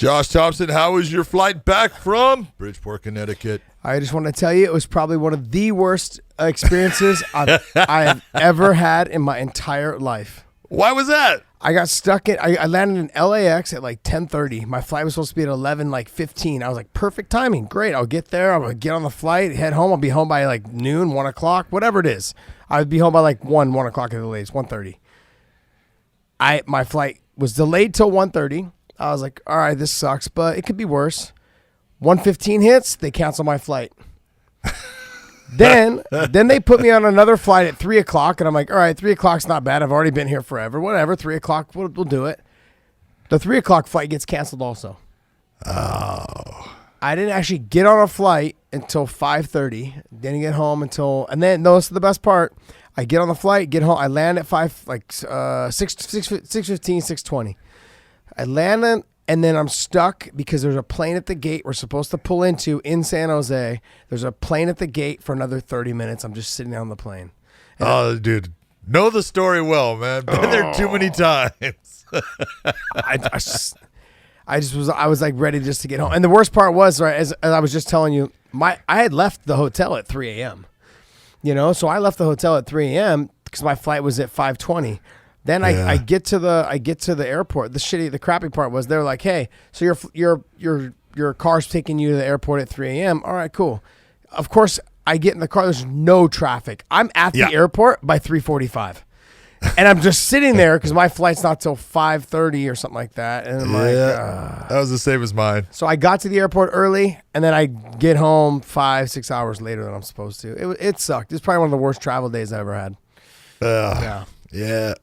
Josh Thomson, how was your flight back from Bridgeport, Connecticut? I just want to tell you, it was probably one of the worst experiences I have ever had in my entire life. Why was that? I got stuck in. I landed in LAX at like 10:30. My flight was supposed to be at 11:15. I was like, perfect timing. Great. I'll get there. I'm gonna get on the flight, head home. I'll be home by like noon, 1 o'clock, whatever it is. I'd be home by like 1 o'clock at the latest, 1:30. My flight was delayed till 1:30. I was like, all right, this sucks, but it could be worse. 1:15 hits, they cancel my flight. Then they put me on another flight at 3 o'clock, and I'm like, all right, 3 o'clock's not bad. I've already been here forever. Whatever, 3 o'clock, we'll do it. The 3 o'clock flight gets canceled also. Oh. I didn't actually get on a flight until 5:30. Didn't get home until, and then, no, this is the best part. I get on the flight, get home. I land at 6:15, 6:20. I land, and then I'm stuck because there's a plane at the gate we're supposed to pull into in San Jose. There's a plane at the gate for another 30 minutes. I'm just sitting on the plane. And dude. Know the story well, man. Been there too many times. I was like ready just to get home. And the worst part was, right, as I was just telling you, I had left the hotel at 3 a.m. So I left the hotel at 3 a.m. because my flight was at 5:20. Then I get to the airport. The crappy part was they're like, hey, so your car's taking you to the airport at 3 a.m. All right, cool. Of course, I get in the car. There's no traffic. I'm at the airport by 3:45, and I'm just sitting there because my flight's not till 5:30 or something like that. And I'm like, that was the same as mine. So I got to the airport early, and then I get home 5-6 hours later than I'm supposed to. It sucked. It's probably one of the worst travel days I ever had. Yeah.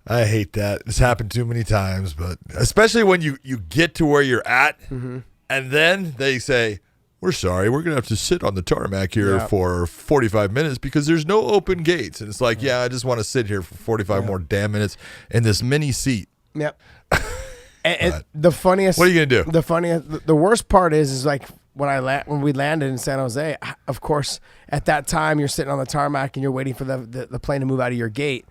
I hate that. It's happened too many times, but especially when you get to where you're at, and then they say, we're sorry, we're going to have to sit on the tarmac here for 45 minutes because there's no open gates. And it's like, I just want to sit here for 45 more damn minutes in this mini seat. Yep. and the funniest... What are you going to do? The worst part is like when we landed in San Jose, of course, at that time, you're sitting on the tarmac and you're waiting for the plane to move out of your gate.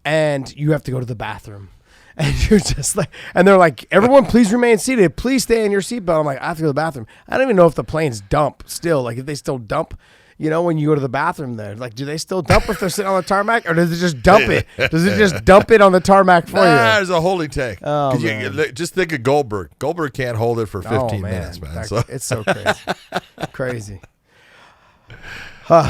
And you have to go to the bathroom. And you're just like, and they're like, everyone, please remain seated. Please stay in your seatbelt. I'm like, I have to go to the bathroom. I don't even know if the planes dump still. Like, if they still dump, when you go to the bathroom there. Like, do they still dump if they're sitting on the tarmac? Or does it just dump it? Does it just dump it on the tarmac for you? There's a holding tank. Oh, man. Just think of Goldberg. Goldberg can't hold it for 15 minutes, man. It's so crazy. Crazy. All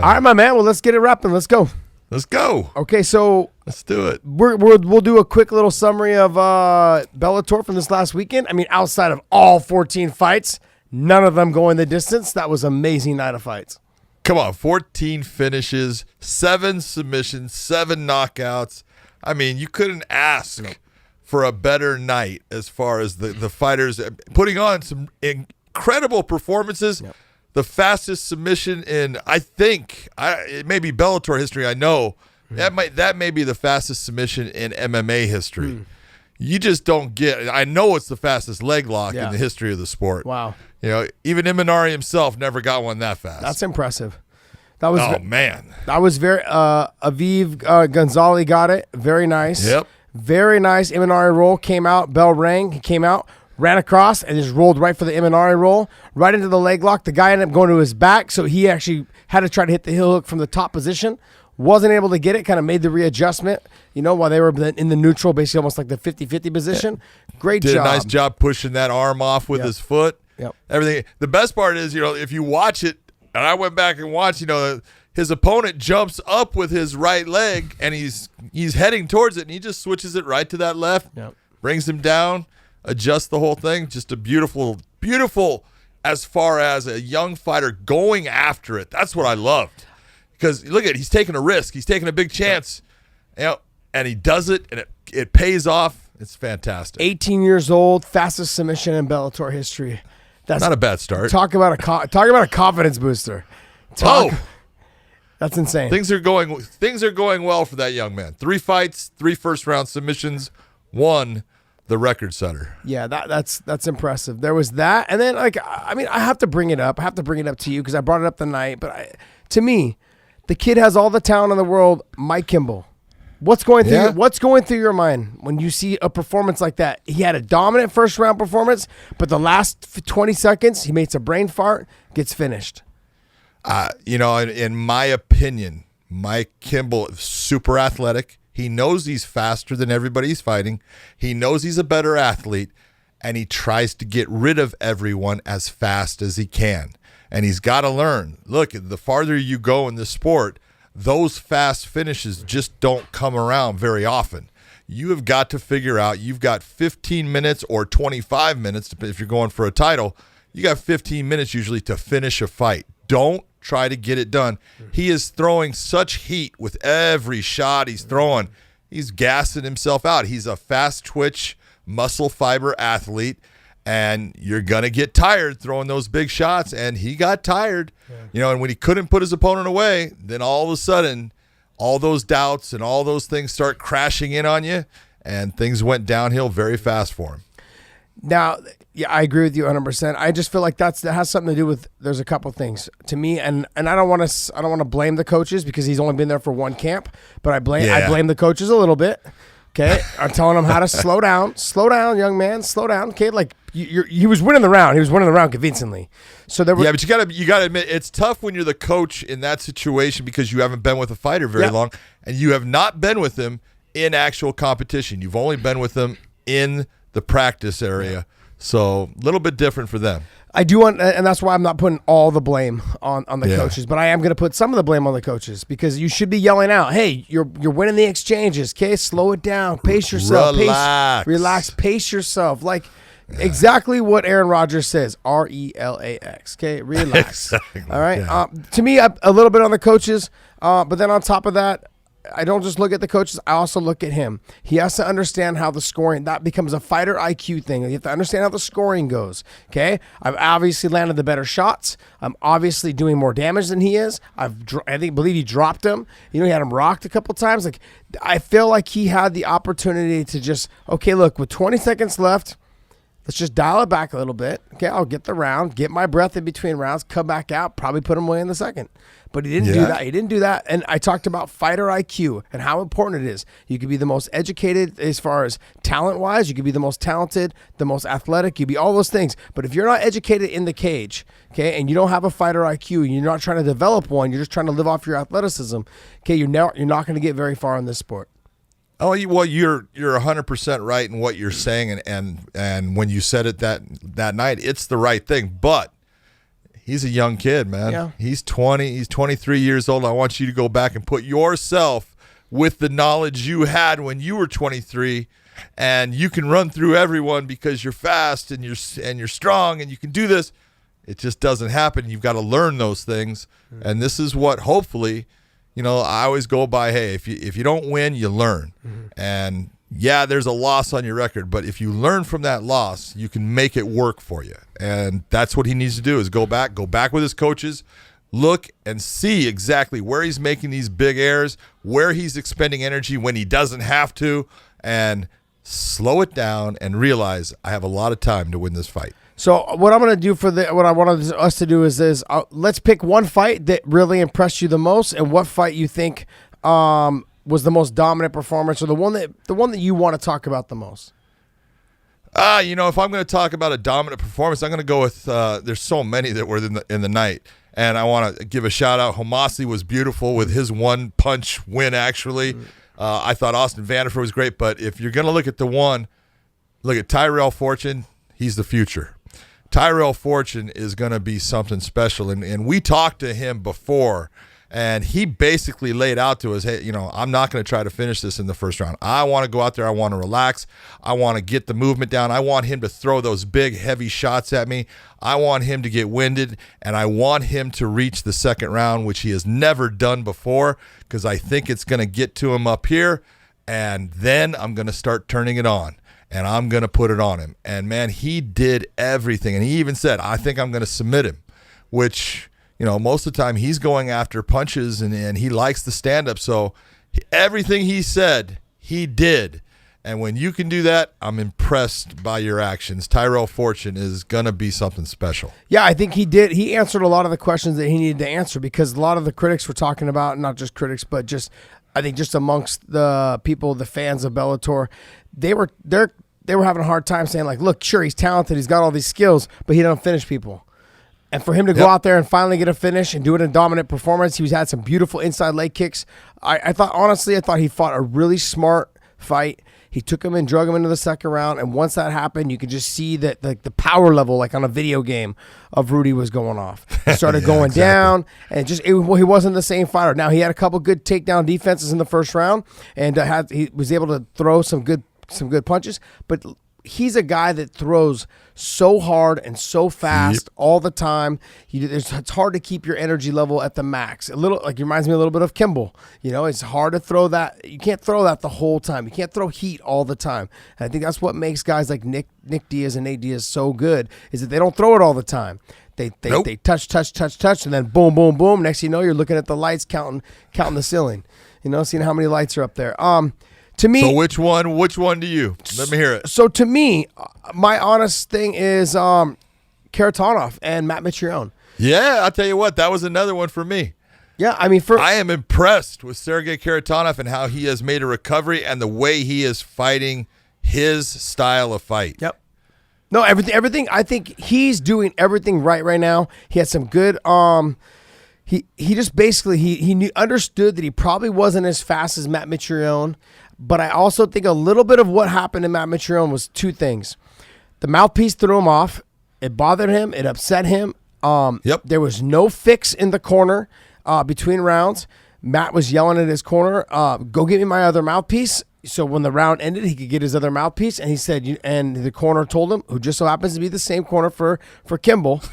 right, my man. Well, let's get it wrapping. Let's go. Let's go. Okay, so let's do it. We'll do a quick little summary of Bellator from this last weekend. I mean, outside of all 14 fights, none of them going the distance. That was an amazing night of fights. Come on, 14 finishes, 7 submissions, 7 knockouts. I mean, you couldn't ask for a better night as far as the fighters putting on some incredible performances. Yep. The fastest submission in, I think, it may be Bellator history. I know that may be the fastest submission in MMA history. You just don't get. I know it's the fastest leg lock in the history of the sport. Wow. Even Imanari himself never got one that fast. That's impressive. That was. Man. That was very. Aviv Gonzalez got it. Very nice. Yep. Very nice. Imanari roll came out. Bell rang. He came out. Ran across and just rolled right for the Imanari roll, right into the leg lock. The guy ended up going to his back, so he actually had to try to hit the heel hook from the top position. Wasn't able to get it, kind of made the readjustment, while they were in the neutral, basically almost like the 50-50 position. Great job. Did a nice job pushing that arm off with his foot. Yep. Everything. The best part is, if you watch it, and I went back and watched, his opponent jumps up with his right leg, and he's heading towards it, and he just switches it right to that left, brings him down. Adjust the whole thing. Just a beautiful as far as a young fighter going after it. That's what I loved. Because look at it, he's taking a risk. He's taking a big chance. And he does it, and it pays off. It's fantastic. 18 years old, fastest submission in Bellator history. That's not a bad start. Talk about a confidence booster. That's insane. Things are going well for that young man. 3 fights, 3 first-round submissions, 1 the record setter. Yeah, that's impressive. There was that, and then I have to bring it up. I have to bring it up to you because I brought it up tonight. But to me, the kid has all the talent in the world. Mike Kimball, What's going through your mind when you see a performance like that? He had a dominant first round performance, but the last 20 seconds he makes a brain fart, gets finished. In my opinion, Mike Kimball is super athletic. He knows he's faster than everybody he's fighting. He knows he's a better athlete, and he tries to get rid of everyone as fast as he can. And he's got to learn. Look, the farther you go in this sport, those fast finishes just don't come around very often. You have got to figure out, you've got 15 minutes or 25 minutes, if you're going for a title, you got 15 minutes usually to finish a fight. Don't try to get it done. He is throwing such heat with every shot he's throwing. He's gassing himself out. He's a fast twitch, muscle fiber athlete. And you're going to get tired throwing those big shots. And he got tired, and when he couldn't put his opponent away, then all of a sudden, all those doubts and all those things start crashing in on you. And things went downhill very fast for him. Now, yeah, I agree with you 100%. I just feel like that has something to do with, there's a couple things to me. And I don't want to blame the coaches because he's only been there for one camp. But I blame the coaches a little bit. Okay, I'm telling him how to slow down, young man, slow down. Okay, like he was winning the round. He was winning the round convincingly. So there were, but you gotta admit it's tough when you're the coach in that situation because you haven't been with a fighter very long, and you have not been with him in actual competition. You've only been with them in the practice area, so a little bit different for them. I do want, and that's why I'm not putting all the blame on the coaches, but I am going to put some of the blame on the coaches because you should be yelling out, "Hey, you're winning the exchanges. Okay, slow it down, pace yourself, relax, pace yourself." Like exactly what Aaron Rodgers says, RELAX. Okay, relax. Exactly. All right. To me, a little bit on the coaches, but then on top of that, I don't just look at the coaches. I also look at him. He has to understand how the scoring, that becomes a fighter IQ thing. You have to understand how the scoring goes. Okay. I've obviously landed the better shots. I'm obviously doing more damage than he is. Believe he dropped him. He had him rocked a couple times. Like, I feel like he had the opportunity to just, okay, look, with 20 seconds left, let's just dial it back a little bit. Okay. I'll get the round, get my breath in between rounds, come back out, probably put him away in the second. But he didn't do that. He didn't do that. And I talked about fighter IQ and how important it is. You could be the most educated as far as talent-wise. You could be the most talented, the most athletic. You could be all those things. But if you're not educated in the cage, okay, and you don't have a fighter IQ, and you're not trying to develop one, you're just trying to live off your athleticism, okay, you're not going to get very far in this sport. Oh, well, you're 100% right in what you're saying, and when you said it that night, it's the right thing. But he's a young kid, man. Yeah. He's 20. He's 23 years old. I want you to go back and put yourself with the knowledge you had when you were 23, and you can run through everyone because you're fast and you're strong and you can do this. It just doesn't happen. You've got to learn those things, and this is what hopefully, I always go by. Hey, if you don't win, you learn, and yeah, there's a loss on your record, but if you learn from that loss, you can make it work for you. And that's what he needs to do is go back with his coaches, look and see exactly where he's making these big errors, where he's expending energy when he doesn't have to, and slow it down and realize I have a lot of time to win this fight. So what I'm going to do what I wanted us to do is let's pick one fight that really impressed you the most and what fight you think was the most dominant performance, or the one that you want to talk about the most? If I'm going to talk about a dominant performance, I'm going to go with. There's so many that were in the night, and I want to give a shout out. Homasi was beautiful with his one punch win. Actually, I thought Austin Vanderford was great, but if you're going to look at the one, look at Tyrell Fortune. He's the future. Tyrell Fortune is going to be something special, and we talked to him before. And he basically laid out to us, hey, I'm not going to try to finish this in the first round. I want to go out there. I want to relax. I want to get the movement down. I want him to throw those big, heavy shots at me. I want him to get winded, and I want him to reach the second round, which he has never done before, because I think it's going to get to him up here, and then I'm going to start turning it on, and I'm going to put it on him. And, man, he did everything. And he even said, I think I'm going to submit him, which – most of the time he's going after punches and he likes the stand-up. So everything he said, he did. And when you can do that, I'm impressed by your actions. Tyrell Fortune is going to be something special. Yeah, I think he did. He answered a lot of the questions that he needed to answer because a lot of the critics were talking about, not just critics, but just I think just amongst the people, the fans of Bellator, they were having a hard time saying like, look, sure, he's talented, he's got all these skills, but he doesn't finish people. And for him to go out there and finally get a finish and do it in a dominant performance, he's had some beautiful inside leg kicks. I thought he fought a really smart fight. He took him and drug him into the second round, and once that happened, you could just see that the power level, like on a video game, of Rudy was going off. He started going down, and he wasn't the same fighter. Now, he had a couple good takedown defenses in the first round, and he was able to throw some good punches, but he's a guy that throws so hard and so fast all the time. It's hard to keep your energy level at the max. A little like it reminds me a little bit of Kimball. It's hard to throw that. You can't throw that the whole time. You can't throw heat all the time. And I think that's what makes guys like Nick Diaz and Nate Diaz so good, is that they don't throw it all the time. They touch, and then boom, boom, boom. Next thing you know, you're looking at the lights, counting the ceiling. Seeing how many lights are up there. To me, so which one do you? Let me hear it. So to me, my honest thing is Kharitonov and Matt Mitrione. Yeah, I'll tell you what, that was another one for me. Yeah, I mean, I am impressed with Sergey Kharitonov and how he has made a recovery and the way he is fighting his style of fight. Yep. No, everything. I think he's doing everything right now. He had some good. He just basically he understood that he probably wasn't as fast as Matt Mitrione. But I also think a little bit of what happened to Matt Mitrione was two things. The mouthpiece threw him off. It bothered him. It upset him. There was no fix in the corner between rounds. Matt was yelling at his corner, go get me my other mouthpiece. So when the round ended, he could get his other mouthpiece. And he said, and the corner told him, who just so happens to be the same corner for Kimball,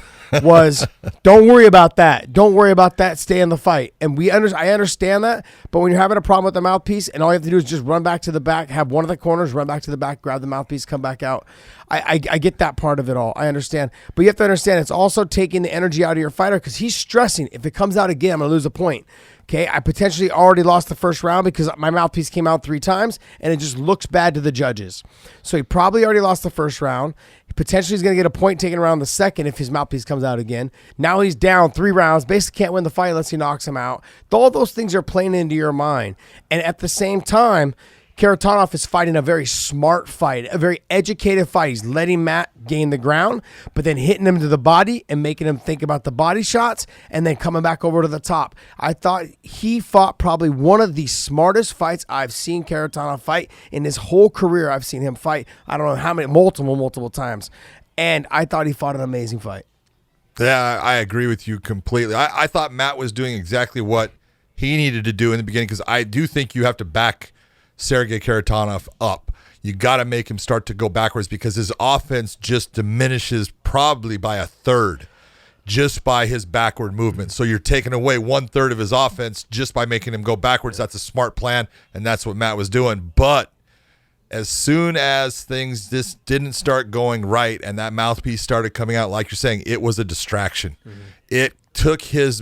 was don't worry about that. Don't worry about that. Stay in the fight. And I understand that. But when you're having a problem with the mouthpiece and all you have to do is just run back to the back, have one of the corners, run back to the back, grab the mouthpiece, come back out. I get that part of it all. I understand. But you have to understand it's also taking the energy out of your fighter because he's stressing. If it comes out again, I'm going to lose a point. Okay, I potentially already lost the first round because my mouthpiece came out 3 times and it just looks bad to the judges. So he probably already lost the first round. Potentially he's going to get a point taken around the second if his mouthpiece comes out again. Now he's down 3 rounds, basically can't win the fight unless he knocks him out. All those things are playing into your mind. And at the same time, Kharitonov is fighting a very smart fight, a very educated fight. He's letting Matt gain the ground, but then hitting him to the body and making him think about the body shots and then coming back over to the top. I thought he fought probably one of the smartest fights I've seen Kharitonov fight in his whole career. I've seen him fight, I don't know how many, multiple times. And I thought he fought an amazing fight. Yeah, I agree with you completely. I thought Matt was doing exactly what he needed to do in the beginning because I do think you have to back Sergey Kharitonov up. You got to make him start to go backwards because his offense just diminishes probably by 1/3 just by his backward movement. So you're taking away 1/3 of his offense just by making him go backwards. That's a smart plan, and that's what Matt was doing. But as soon as things just didn't start going right and that mouthpiece started coming out, like you're saying, it was a distraction. Mm-hmm. It took his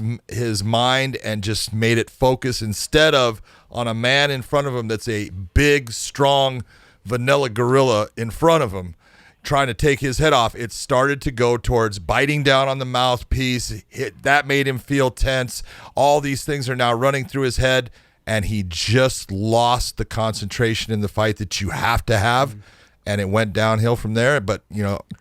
mind and just made it focus instead of on a man in front of him that's a big, strong, vanilla gorilla in front of him trying to take his head off. It started to go towards biting down on the mouthpiece. That made him feel tense. All these things are now running through his head, and he just lost the concentration in the fight that you have to have, and it went downhill from there. But,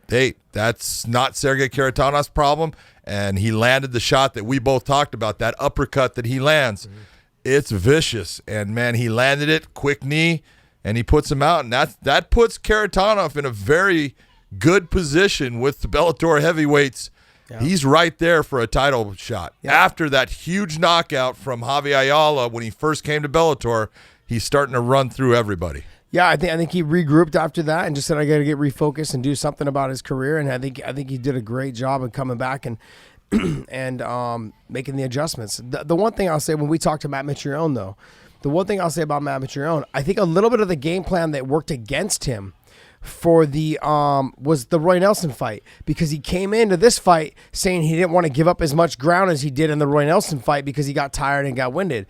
hey, that's not Sergey Kharitonov's problem, and he landed the shot that we both talked about, that uppercut that he lands. Mm-hmm. It's vicious, and man, he landed it, quick knee, and he puts him out, and that puts Kharitonov in a very good position with the Bellator heavyweights. Yeah. He's right there for a title shot. Yeah. After that huge knockout from Javi Ayala when he first came to Bellator, he's starting to run through everybody. Yeah, I think he regrouped after that and just said, I got to get refocused and do something about his career, and I think he did a great job of coming back and making the adjustments. The one thing I'll say when we talk to Matt Mitrione, though, the one thing I'll say about Matt Mitrione, I think a little bit of the game plan that worked against him for the was the Roy Nelson fight, because he came into this fight saying he didn't want to give up as much ground as he did in the Roy Nelson fight because he got tired and got winded.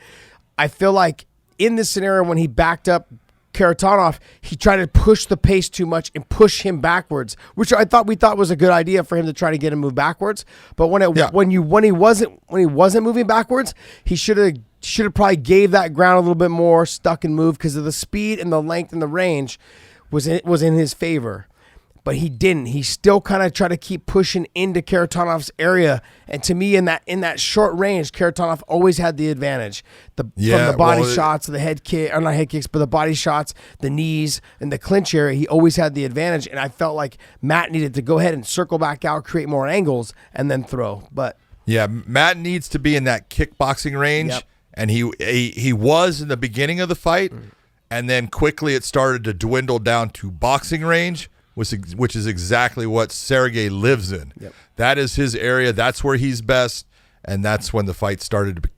I feel like in this scenario when he backed up Kharitonov, he tried to push the pace too much and push him backwards, which we thought was a good idea for him to try to get him move backwards. But when he wasn't moving backwards, he should have should have probably gave that ground a little bit more, stuck and moved because of the speed and the length and the range was in his favor. But he didn't. He still kind of tried to keep pushing into Karatanov's area. And to me, in that short range, Karatanov always had the advantage. From the body shots, the head kick, or not head kicks, but the body shots, the knees, and the clinch area, he always had the advantage. And I felt like Matt needed to go ahead and circle back out, create more angles, and then throw. But yeah, Matt needs to be in that kickboxing range. Yep. And he was in the beginning of the fight, and then quickly it started to dwindle down to boxing range, which is exactly what Sergey lives in. Yep. That is his area. That's where he's best, and that's when the fight started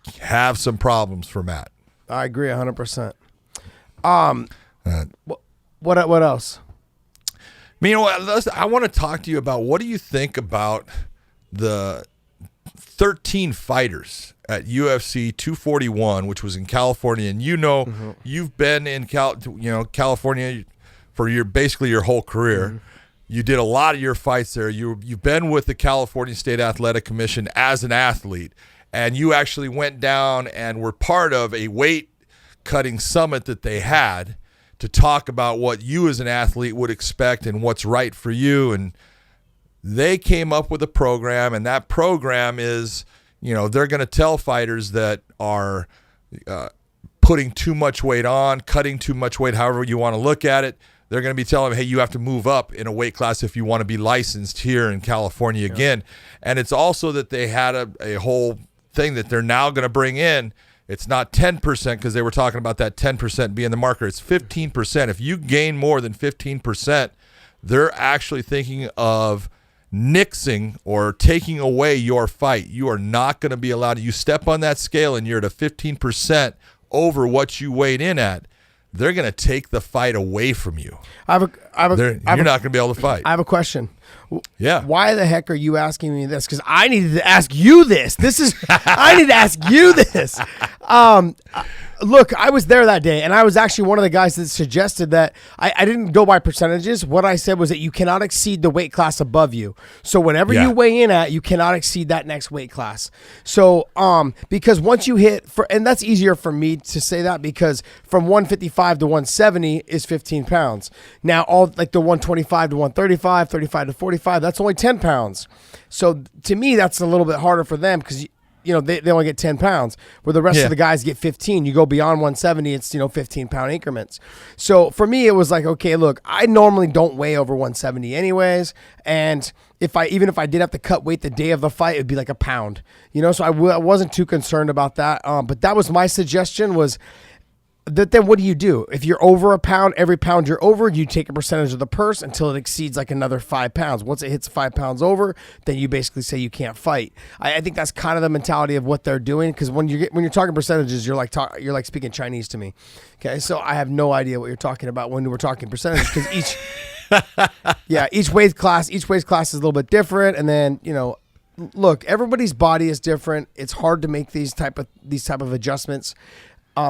to have some problems for Matt. I agree 100%. What else? You know what? I want to talk to you about what do you think about the 13 fighters at UFC 241, which was in California, and you've been in California for basically your whole career. Mm-hmm. You did a lot of your fights there. You've been with the California State Athletic Commission as an athlete, and you actually went down and were part of a weight cutting summit that they had to talk about what you as an athlete would expect and what's right for you. And they came up with a program, and that program is, they're going to tell fighters that are putting too much weight on, cutting too much weight, however you want to look at it. They're going to be telling them, hey, you have to move up in a weight class if you want to be licensed here in California again. And it's also that they had a whole thing that they're now going to bring in. It's not 10% because they were talking about that 10% being the marker. It's 15%. If you gain more than 15%, they're actually thinking of nixing or taking away your fight. You are not going to be allowed to. You step on that scale and you're at a 15% over what you weighed in at. They're going to take the fight away from you. You're not going to be able to fight. I have a question. Yeah. Why the heck are you asking me this? Because I needed to ask you this. I need to ask you this. Look, I was there that day, and I was actually one of the guys that suggested that I didn't go by percentages. What I said was that you cannot exceed the weight class above you. So whatever you weigh in at, you cannot exceed that next weight class. So because once you hit, and that's easier for me to say that because from 155 to 170 is 15 pounds. Now, all like the 125 to 135, 35 to 45, that's only 10 pounds. So to me, that's a little bit harder for them because they only get 10 pounds, where the rest of the guys get 15. You go beyond 170, it's 15-pound increments. So for me, it was like, okay, look, I normally don't weigh over 170 anyways, and even if I did have to cut weight the day of the fight, it'd be like a pound. So I wasn't too concerned about that. But that was my suggestion was. Then what do you do? If you're over a pound, every pound you're over, you take a percentage of the purse until it exceeds like another 5 pounds. Once it hits 5 pounds over, then you basically say you can't fight. I think that's kind of the mentality of what they're doing because when you're talking percentages, you're like speaking Chinese to me. Okay, so I have no idea what you're talking about when we're talking percentages because each weight class is a little bit different, and then look, everybody's body is different. It's hard to make these type of adjustments.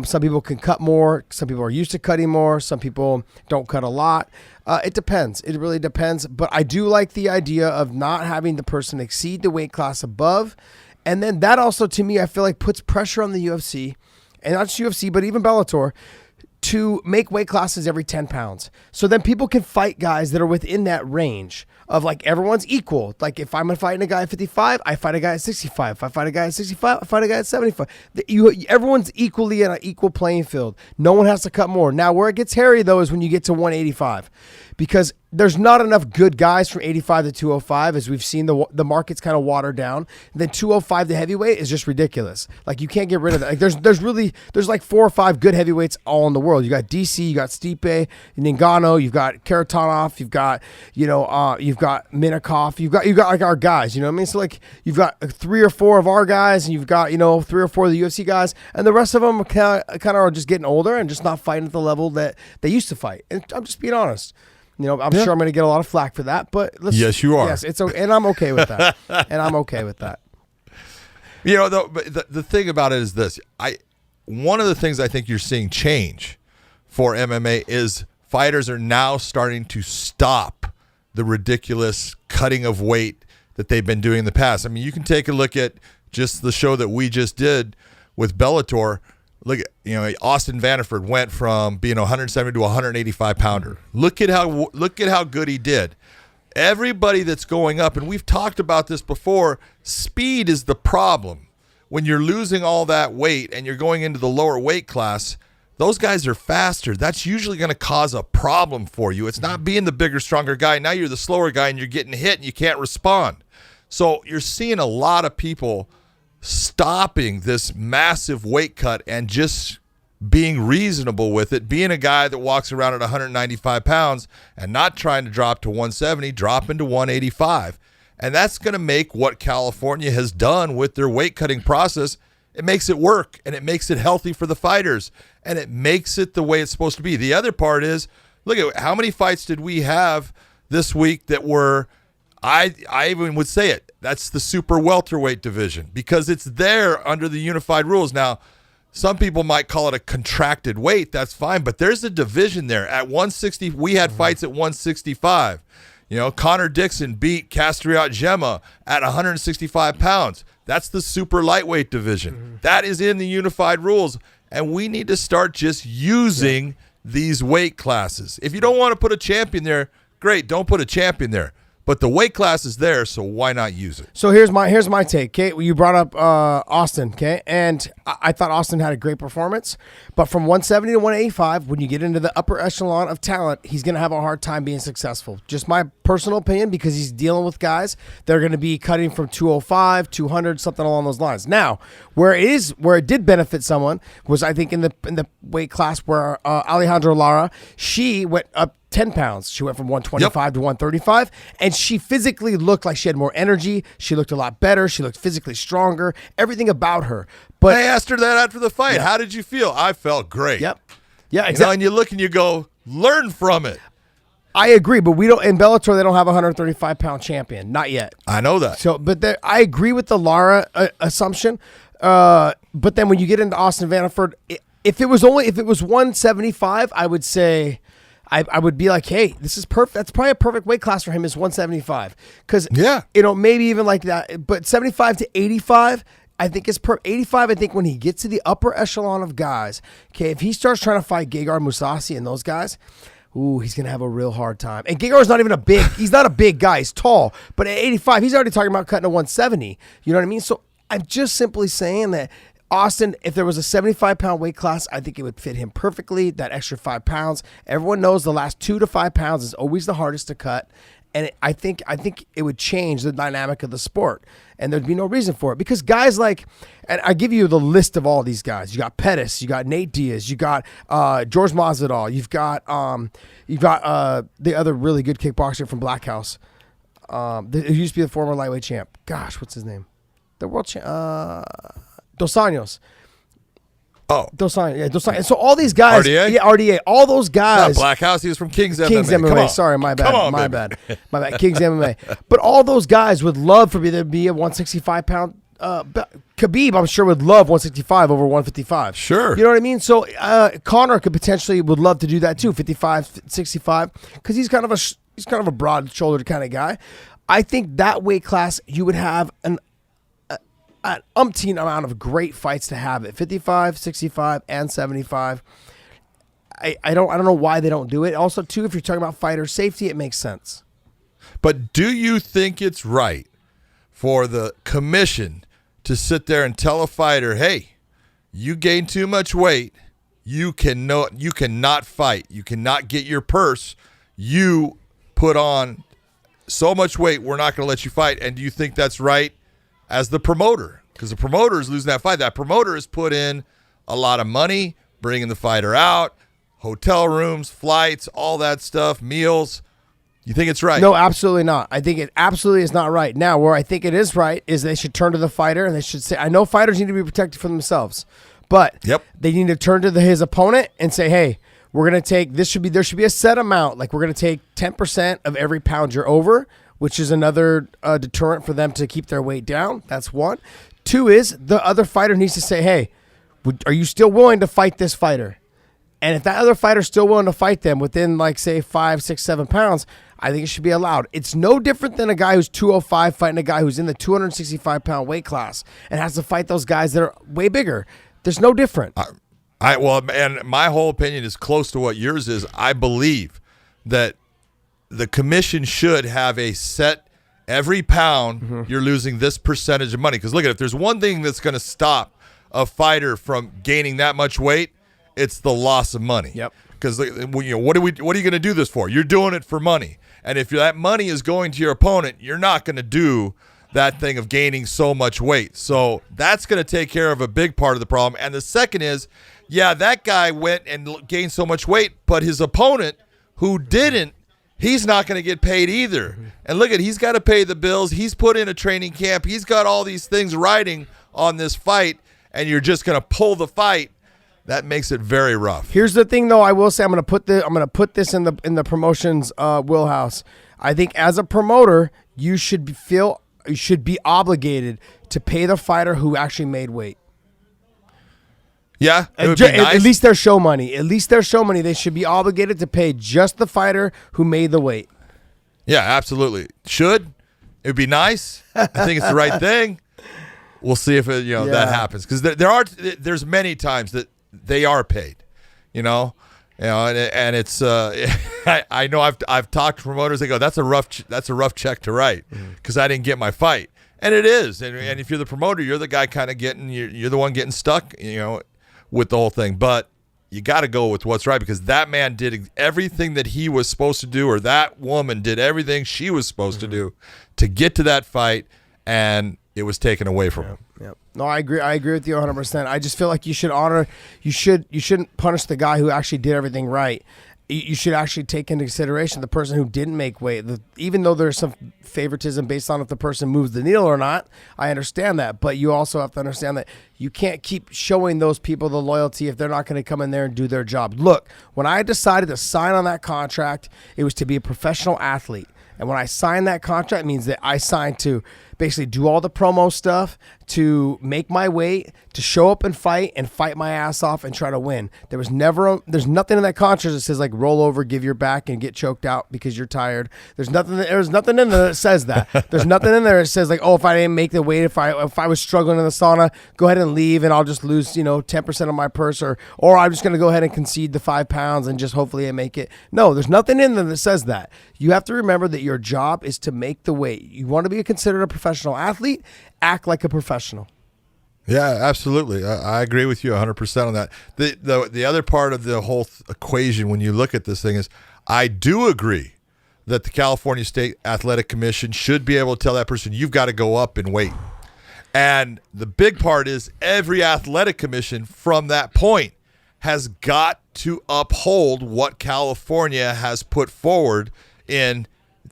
Some people can cut more. Some people are used to cutting more. Some people don't cut a lot. It depends. It really depends. But I do like the idea of not having the person exceed the weight class above. And then that also, to me, I feel like puts pressure on the UFC, and not just UFC, but even Bellator, to make weight classes every 10 pounds. So then people can fight guys that are within that range of like everyone's equal. Like if I'm fighting a guy at 55, I fight a guy at 65. If I fight a guy at 65, I fight a guy at 75. Everyone's equally on an equal playing field. No one has to cut more. Now where it gets hairy though is when you get to 185 because there's not enough good guys from 85 to 205 as we've seen the market's kind of watered down. And then 205 to heavyweight is just ridiculous. Like you can't get rid of that. Like there's like 4 or 5 good heavyweights all in the world. You got DC, you got Stipe, Ngannou, you've got Karatanov, you've got you've got Minakov, you've got like our guys, you know what I mean? So like you've got 3 or 4 of our guys, and you've got 3 or 4 of the UFC guys, and the rest of them kind of are just getting older and just not fighting at the level that they used to fight. And I'm just being honest. I'm sure I'm going to get a lot of flack for that, but yes, you are. Yes, it's okay, and I'm okay with that. The thing about it is this: one of the things I think you're seeing change for MMA is fighters are now starting to stop the ridiculous cutting of weight that they've been doing in the past. I mean, you can take a look at just the show that we just did with Bellator. Look at, Austin Vanderford went from being 170 to 185 pounder. Look at how good he did. Everybody that's going up, and we've talked about this before, speed is the problem. When you're losing all that weight and you're going into the lower weight class, those guys are faster. That's usually going to cause a problem for you. It's not being the bigger, stronger guy. Now you're the slower guy and you're getting hit and you can't respond. So you're seeing a lot of people stopping this massive weight cut and just being reasonable with it, being a guy that walks around at 195 pounds and not trying to drop to 170, dropping to 185. And that's going to make what California has done with their weight cutting process. It makes it work, and it makes it healthy for the fighters, and it makes it the way it's supposed to be. The other part is, look at how many fights did we have this week that were, I even would say it, that's the super welterweight division, because it's there under the unified rules. Now, some people might call it a contracted weight. That's fine, but there's a division there. At 160, we had fights at 165. Connor Dixon beat Castriot Gemma at 165 pounds. That's the super lightweight division. That is in the unified rules, and we need to start just using these weight classes. If you don't want to put a champion there, great, don't put a champion there. But the weight class is there, so why not use it? So here's my take, okay? You brought up Austin, okay? And I thought Austin had a great performance. But from 170 to 185, when you get into the upper echelon of talent, he's going to have a hard time being successful. Just my personal opinion, because he's dealing with guys that are going to be cutting from 205, 200, something along those lines. Now, where it did benefit someone was, I think, in the weight class where Alejandro Lara, she went up 10 pounds. She went from 125 to 135, and she physically looked like she had more energy. She looked a lot better. She looked physically stronger. Everything about her. But I asked her that after the fight. Yeah. How did you feel? I felt great. Yep. Yeah, exactly. And you look and you go, learn from it. I agree, but we don't. In Bellator, they don't have a 135-pound champion. Not yet. I know that. So, but I agree with the Lara assumption. But then when you get into Austin Vanderford, if it was 175, I would say. I would be like, hey, this is perfect. That's probably a perfect weight class for him is 175. Because, maybe even like that. But 75 to 85, I think is 85, I think when he gets to the upper echelon of guys, okay, if he starts trying to fight Gegard Mousasi and those guys, he's going to have a real hard time. And Gegard's not even he's not a big guy. He's tall. But at 85, he's already talking about cutting to 170. You know what I mean? So I'm just simply saying that Austin, if there was a 75-pound weight class, I think it would fit him perfectly, that extra 5 pounds. Everyone knows the last 2 to 5 pounds is always the hardest to cut. And I think it would change the dynamic of the sport. And there'd be no reason for it. Because guys like, and I give you the list of all these guys. You got Pettis, you got Nate Diaz, you got George Masvidal, you've got the other really good kickboxer from Black House. Who used to be the former lightweight champ. Gosh, what's his name? The world champ. Dos Anjos. Oh. Dos Anjos. So all these guys. RDA? Yeah, RDA. All those guys. Not Black House. He was from King's MMA. King's MMA. Come on. Sorry, my bad. Come on, my bad. King's MMA. But all those guys would love for me to be a 165-pound. Khabib, I'm sure, would love 165 over 155. Sure. You know what I mean? So Conor would love to do that too, 55, 65, because he's kind of a broad-shouldered kind of guy. I think that weight class, you would have an umpteen amount of great fights to have at 55, 65, and 75. I don't know why they don't do it. Also, too, if you're talking about fighter safety, it makes sense. But do you think it's right for the commission to sit there and tell a fighter, hey, you gain too much weight, you cannot fight, you cannot get your purse, you put on so much weight, we're not going to let you fight? And do you think that's right as the promoter? Because the promoter is losing that fight. That promoter has put in a lot of money, bringing the fighter out, hotel rooms, flights, all that stuff, meals. You think it's right? No, absolutely not. I think it absolutely is not right. Now, where I think it is right is they should turn to the fighter and they should say, I know fighters need to be protected for themselves, but they need to turn to his opponent and say, hey, we're going to take, there should be a set amount. Like, we're going to take 10% of every pound you're over, which is another deterrent for them to keep their weight down. That's one. Two is the other fighter needs to say, hey, are you still willing to fight this fighter? And if that other fighter's still willing to fight them within, like, say, 5, 6, 7 pounds, I think it should be allowed. It's no different than a guy who's 205 fighting a guy who's in the 265-pound weight class and has to fight those guys that are way bigger. There's no different. And my whole opinion is close to what yours is. I believe that the commission should have a set every pound you're losing this percentage of money. Because look at it, if there's one thing that's going to stop a fighter from gaining that much weight, it's the loss of money. Yep. Because what are you going to do this for? You're doing it for money. And if that money is going to your opponent, you're not going to do that thing of gaining so much weight. So that's going to take care of a big part of the problem. And the second is, yeah, that guy went and gained so much weight, but his opponent who didn't, he's not going to get paid either. And look he's got to pay the bills. He's put in a training camp. He's got all these things riding on this fight, and you're just going to pull the fight. That makes it very rough. Here's the thing, though. I will say I'm going to put this in the promotion's wheelhouse. I think as a promoter, you should be obligated to pay the fighter who actually made weight. Yeah, it would be nice. At least their show money. They should be obligated to pay just the fighter who made the weight. Yeah, absolutely. It would be nice. I think it's the right thing. We'll see if that happens, because there's many times that they are paid, and it's I know I've talked to promoters. They go, that's a rough check to write because I didn't get my fight, and it is. And if you're the promoter, you're the guy kind of you're the one getting stuck, with the whole thing. But you got to go with what's right, because that man did everything that he was supposed to do, or that woman did everything she was supposed to do to get to that fight, and it was taken away from him. Yeah. No, I agree. I agree with you 100%. I just feel like you shouldn't punish the guy who actually did everything right. You should actually take into consideration the person who didn't make weight. Even though there's some favoritism based on if the person moves the needle or not, I understand that. But you also have to understand that you can't keep showing those people the loyalty if they're not going to come in there and do their job. Look, when I decided to sign on that contract, it was to be a professional athlete. And when I signed that contract, it means that I signed to basically do all the promo stuff, to make my weight, to show up and fight my ass off and try to win. There's nothing in that contract that says like roll over, give your back, and get choked out because you're tired. There's nothing in there that says that. There's nothing in there that says like, oh, if I didn't make the weight, if I was struggling in the sauna, go ahead and leave and I'll just lose 10% of my purse, or I'm just gonna go ahead and concede the 5 pounds and just hopefully I make it. No, there's nothing in there that says that. You have to remember that your job is to make the weight. You want to be considered a professional athlete, act like a professional. Yeah, absolutely. I agree with you 100% on that. The other part of the whole equation when you look at this thing is, I do agree that the California State Athletic Commission should be able to tell that person, you've got to go up in weight. And the big part is every athletic commission from that point has got to uphold what California has put forward in.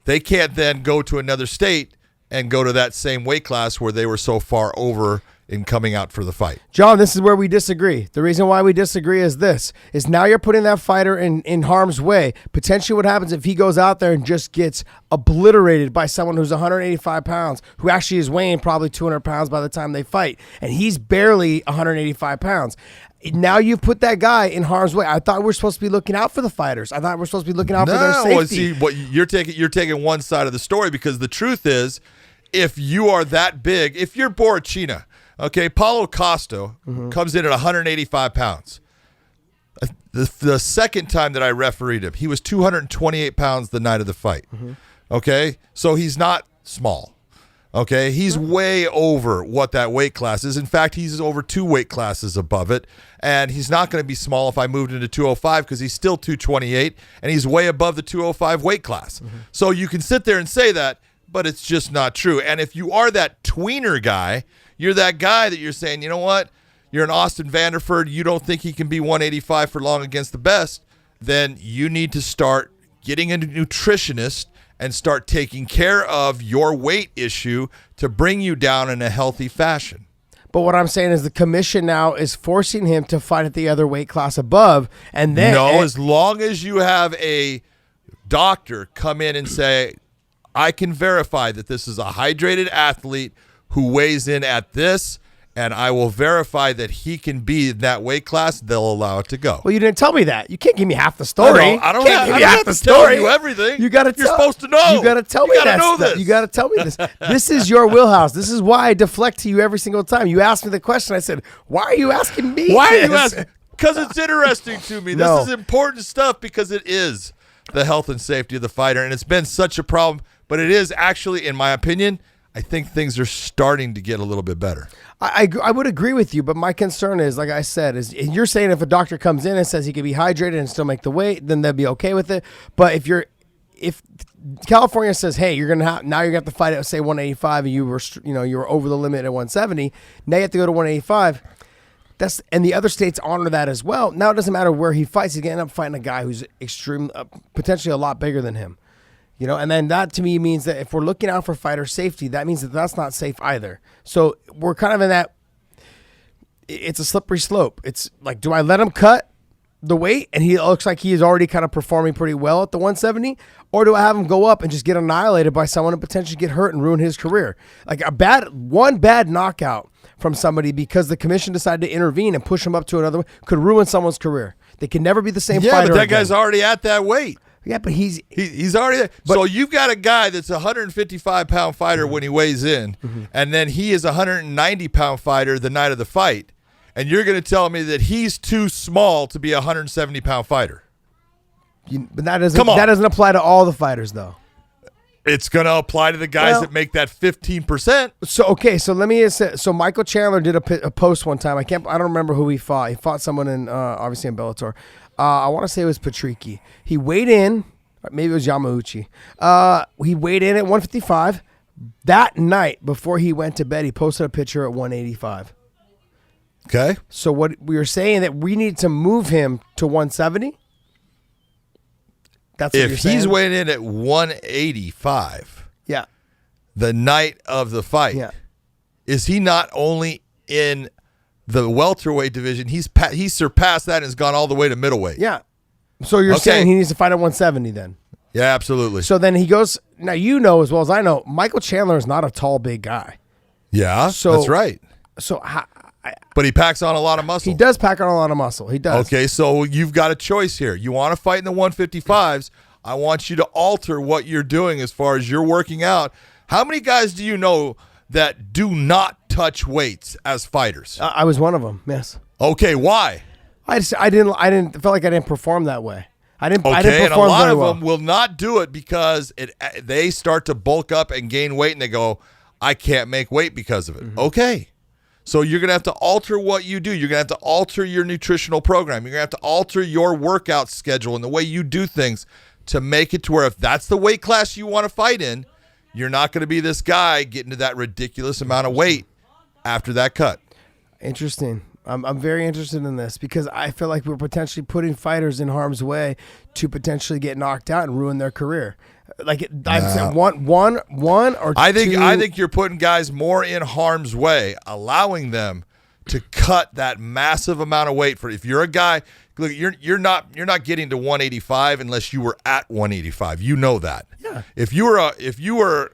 They can't then go to another state and go to that same weight class where they were so far over in coming out for the fight. John, this is where we disagree. The reason why we disagree is now you're putting that fighter in harm's way. Potentially what happens if he goes out there and just gets obliterated by someone who's 185 pounds, who actually is weighing probably 200 pounds by the time they fight, and he's barely 185 pounds. Now you've put that guy in harm's way. I thought we were supposed to be looking out for the fighters. I thought we were supposed to be looking out for their safety. Well, see, what you're taking one side of the story, because the truth is, if you are that big, if you're Borachina, okay, Paulo Costa comes in at 185 pounds. The second time that I refereed him, he was 228 pounds the night of the fight. Okay, so he's not small. Okay, he's way over what that weight class is. In fact, he's over 2 weight classes above it, and he's not going to be small if I moved into 205 because he's still 228, and he's way above the 205 weight class. So you can sit there and say that, but it's just not true. And if you are that tweener guy, you're that guy that you're saying, you know what, you're an Austin Vanderford, you don't think he can be 185 for long against the best, then you need to start getting a nutritionist and start taking care of your weight issue to bring you down in a healthy fashion. But what I'm saying is the commission now is forcing him to fight at the other weight class above. And then as long as you have a doctor come in and say, I can verify that this is a hydrated athlete who weighs in at this, and I will verify that he can be in that weight class, they'll allow it to go. Well, you didn't tell me that. You can't give me half the story. I don't give me half the tell story. you everything. You got to. You're supposed to know. You got to tell me that. Know this. You got to tell me this. This is your wheelhouse. This is why I deflect to you every single time. You ask me the question. I said, "Why are you asking me?" Why are you asking? Because it's interesting to me. No. This is important stuff because it is the health and safety of the fighter, and it's been such a problem. But it is actually, in my opinion, I think things are starting to get a little bit better. I would agree with you, but my concern is, like I said, is you're saying if a doctor comes in and says he can be hydrated and still make the weight, then they'll be okay with it. But if California says, hey, you're gonna have to fight at say 185, and you were over the limit at 170, now you have to go to 185. And the other states honor that as well. Now it doesn't matter where he fights; he's gonna end up fighting a guy who's potentially a lot bigger than him. And then that to me means that if we're looking out for fighter safety, that means that that's not safe either. So we're kind of in that, it's a slippery slope. It's like, do I let him cut the weight and he looks like he is already kind of performing pretty well at the 170? Or do I have him go up and just get annihilated by someone and potentially get hurt and ruin his career? Like one bad knockout from somebody because the commission decided to intervene and push him up to another could ruin someone's career. They can never be the same fighter. Yeah, but that again. guy's already at that weight. Yeah, but he's already there. So you've got a guy that's a 155-pound fighter when he weighs in, and then he is a 190-pound fighter the night of the fight, and you're going to tell me that he's too small to be a 170-pound fighter. But that doesn't apply to all the fighters, though. It's going to apply to the guys that make that 15%. So let me say. So Michael Chandler did a post one time. I don't remember who he fought. He fought someone obviously in Bellator. I want to say it was Patricky. He weighed in, maybe it was Yamauchi. He weighed in at 155. That night before he went to bed, he posted a picture at 185. Okay. So what we were saying that we need to move him to 170. That's what you're saying. If he's weighing in at 185, yeah, the night of the fight, is he not only in the welterweight division, he's surpassed that and has gone all the way to middleweight. Yeah. So you're saying he needs to fight at 170 then? Yeah, absolutely. So then he goes, now you know as well as I know, Michael Chandler is not a tall, big guy. Yeah, that's right. So but he packs on a lot of muscle. He does pack on a lot of muscle. He does. Okay, so you've got a choice here. You want to fight in the 155s. I want you to alter what you're doing as far as you're working out. How many guys do you know that do not touch weights as fighters? I was one of them. Yes. Okay, why? I felt like I didn't perform that way. I didn't perform and a lot of well. them will not do it because they start to bulk up and gain weight, and they go, I can't make weight because of it. Mm-hmm. Okay. So you're going to have to alter what you do. You're going to have to alter your nutritional program. You're going to have to alter your workout schedule and the way you do things to make it to where if that's the weight class you want to fight in, you're not going to be this guy getting to that ridiculous amount of weight after that cut. Interesting. I'm very interested in this because I feel like we're potentially putting fighters in harm's way to potentially get knocked out and ruin their career. Like I'm saying one or I two. think you're putting guys more in harm's way, allowing them to cut that massive amount of weight. For if you're a guy, look, you're not getting to 185 unless you were at 185. You know that. Yeah. If you were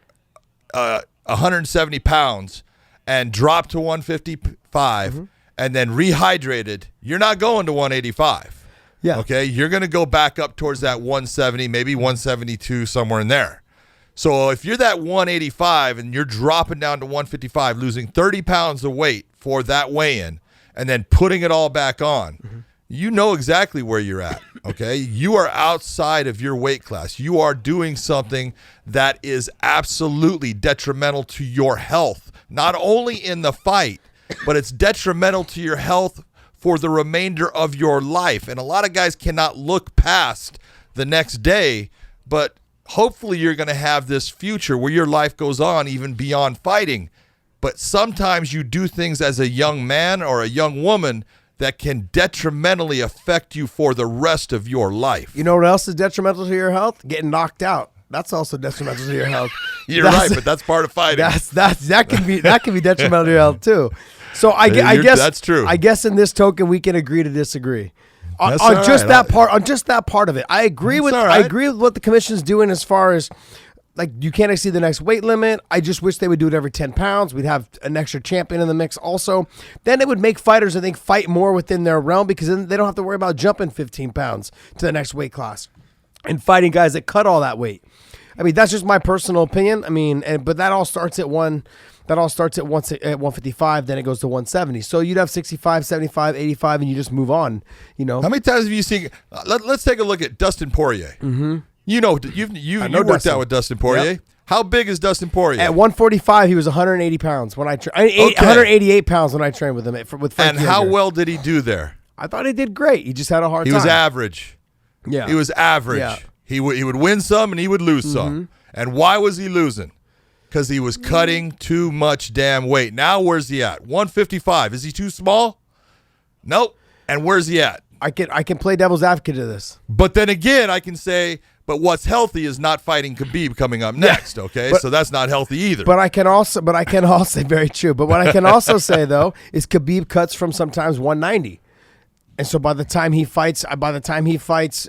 170 pounds and dropped to 155 and then rehydrated, you're not going to 185. Yeah. Okay, you're going to go back up towards that 170, maybe 172, somewhere in there. So if you're that 185 and you're dropping down to 155, losing 30 pounds of weight for that weigh-in, and then putting it all back on, you know exactly where you're at. Okay, you are outside of your weight class. You are doing something that is absolutely detrimental to your health, not only in the fight, but it's detrimental to your health for the remainder of your life. And a lot of guys cannot look past the next day, but hopefully you're going to have this future where your life goes on even beyond fighting. But sometimes you do things as a young man or a young woman that can detrimentally affect you for the rest of your life. You know what else is detrimental to your health? Getting knocked out. That's also detrimental to your health. You're right, but that's part of fighting. That can be detrimental to your health too. So I guess that's true. I guess in this token we can agree to disagree on just that part. On just that part of it, I agree with what the commission's doing as far as like you can't exceed the next weight limit. I just wish they would do it every 10 pounds. We'd have an extra champion in the mix also. Then it would make fighters, I think, fight more within their realm because then they don't have to worry about jumping 15 pounds to the next weight class and fighting guys that cut all that weight. I mean, that's just my personal opinion. I mean, but that all starts at 155, then it goes to 170. So you'd have 65, 75, 85, and you just move on, you know. How many times have you seen let's take a look at Dustin Poirier. Mm-hmm. You know, you worked Dustin. out with Dustin Poirier. Yep. How big is Dustin Poirier? At 145, he was 180 pounds when I trained. 188 pounds when I trained with him with Frankie And how Edgar. well did he do there? I thought he did great. He just had a hard time. He was average. Yeah. He was average. Yeah. He would win some and he would lose some. And why was he losing? Because he was cutting too much damn weight. Now where's he at? 155. Is he too small? Nope. And where's he at? I can play devil's advocate to this. But then again, I can say, but what's healthy is not fighting Khabib coming up next, okay? So that's not healthy either. But I can also very true. But what I can also say though is Khabib cuts from sometimes 190. And so by the time he fights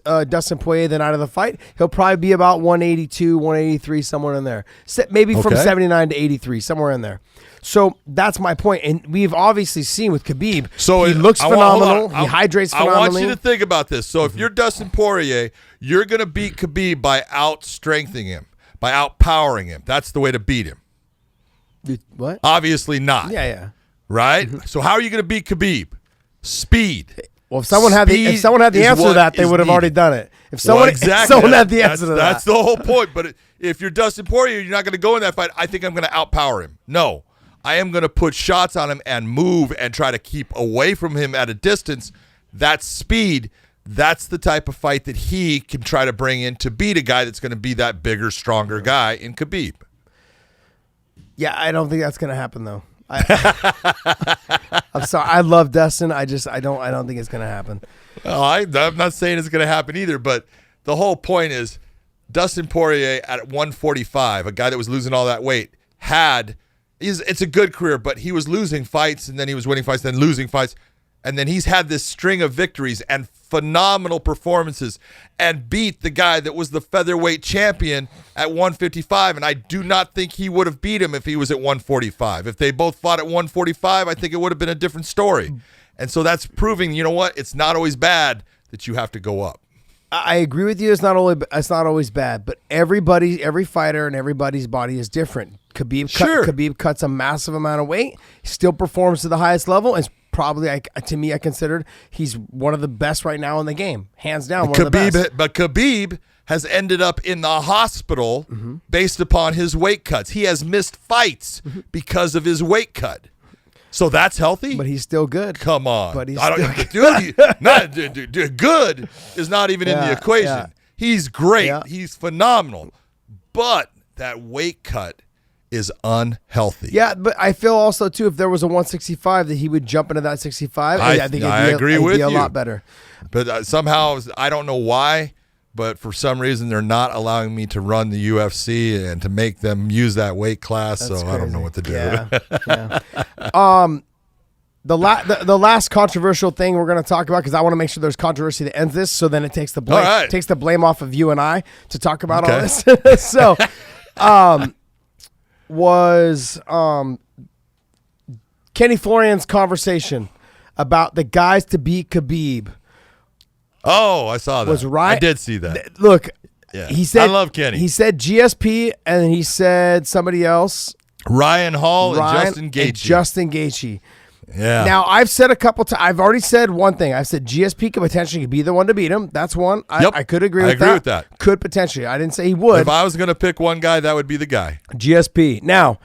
Dustin Poirier the night of the fight, he'll probably be about 182, 183, somewhere in there. Maybe from 79 to 83, somewhere in there. So that's my point. And we've obviously seen with Khabib, he looks phenomenal. He hydrates phenomenally. I want you to think about this. So if you're Dustin Poirier, you're going to beat Khabib by out-strengthening him, by out-powering him. That's the way to beat him. What? Obviously not. Yeah. Right? So how are you going to beat Khabib? Speed. Well, if someone had the answer to that, they would have already done it. If someone had the answer to that. That's the whole point. But if you're Dustin Poirier, you're not going to go in that fight. I think I'm going to outpower him. No. I am going to put shots on him and move and try to keep away from him at a distance. That's speed. That's the type of fight that he can try to bring in to beat a guy that's going to be that bigger, stronger guy in Khabib. Yeah, I don't think that's going to happen though. I'm sorry. I love Dustin. I don't think it's going to happen. Well, I'm not saying it's going to happen either, but the whole point is Dustin Poirier at 145, a guy that was losing all that weight, it's a good career, but he was losing fights and then he was winning fights, then losing fights. And then he's had this string of victories and phenomenal performances and beat the guy that was the featherweight champion at 155. And I do not think he would have beat him if he was at 145. If they both fought at 145, I think it would have been a different story. And so that's proving, you know what? It's not always bad that you have to go up. I agree with you. It's not always bad, but every fighter and everybody's body is different. Khabib cuts a massive amount of weight, still performs to the highest level, and probably, to me, I considered he's one of the best right now in the game, hands down. One of the best. But Khabib has ended up in the hospital based upon his weight cuts. He has missed fights because of his weight cut. So that's healthy? But he's still good. Come on. But he's still good. Good is not even in the equation. Yeah. He's great. Yeah. He's phenomenal. But that weight cut is unhealthy. Yeah, but I feel also, too, if there was a 165, that he would jump into that 65. I think it'd be a lot better. But somehow, I don't know why, but for some reason, they're not allowing me to run the UFC and to make them use that weight class. That's crazy. I don't know what to do. Yeah. The last controversial thing we're going to talk about, because I want to make sure there's controversy that ends this, so then it takes the blame off of you and I to talk about all this. So, was Kenny Florian's conversation about the guys to beat Khabib. Oh, I saw that. Was right. I did see that. Look, yeah. He said, I love Kenny. He said GSP, and then he said somebody else. Ryan Hall and Justin Gaethje. Yeah. Now, I've said a couple times. I've already said one thing. I said GSP could potentially be the one to beat him. That's one. I could agree with that. I agree with that. Could potentially. I didn't say he would. If I was going to pick one guy, that would be the guy. GSP. Now,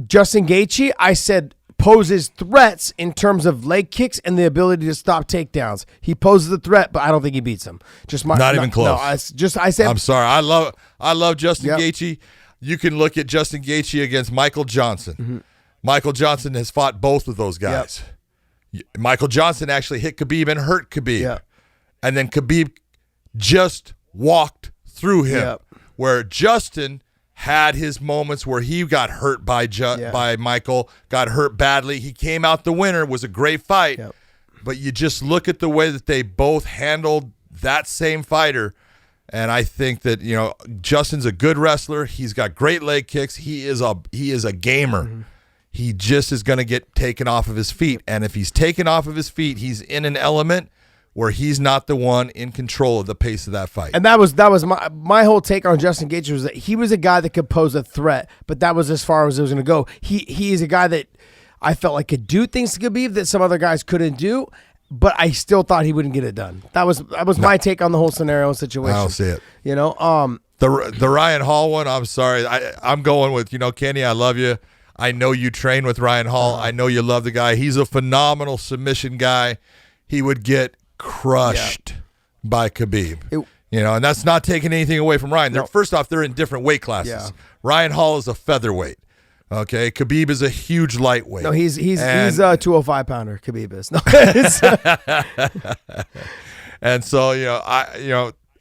Justin Gaethje, I said poses threats in terms of leg kicks and the ability to stop takedowns. He poses a threat, but I don't think he beats him. Not even close. No, I said. I'm sorry. I love Justin Gaethje. You can look at Justin Gaethje against Michael Johnson. Mm-hmm. Michael Johnson has fought both of those guys. Yep. Michael Johnson actually hit Khabib and hurt Khabib. Yep. And then Khabib just walked through him. Yep. Where Justin had his moments where he got hurt by Michael, got hurt badly. He came out the winner. It was a great fight. Yep. But you just look at the way that they both handled that same fighter. And I think that, Justin's a good wrestler. He's got great leg kicks. He is a gamer. Mm-hmm. He just is going to get taken off of his feet. And if he's taken off of his feet, he's in an element where he's not the one in control of the pace of that fight. And that was my whole take on Justin Gaethje was that he was a guy that could pose a threat, but that was as far as it was going to go. He is a guy that I felt like could do things to Khabib that some other guys couldn't do, but I still thought he wouldn't get it done. That was my take on the whole scenario and situation. I don't see it. The Ryan Hall one, I'm sorry. I'm going with, Kenny, I love you. I know you train with Ryan Hall. I know you love the guy. He's a phenomenal submission guy. He would get crushed by Khabib. And that's not taking anything away from Ryan. No. First off, they're in different weight classes. Yeah. Ryan Hall is a featherweight. Okay, Khabib is a huge lightweight. No, he's a 205 pounder. Khabib is. No. And so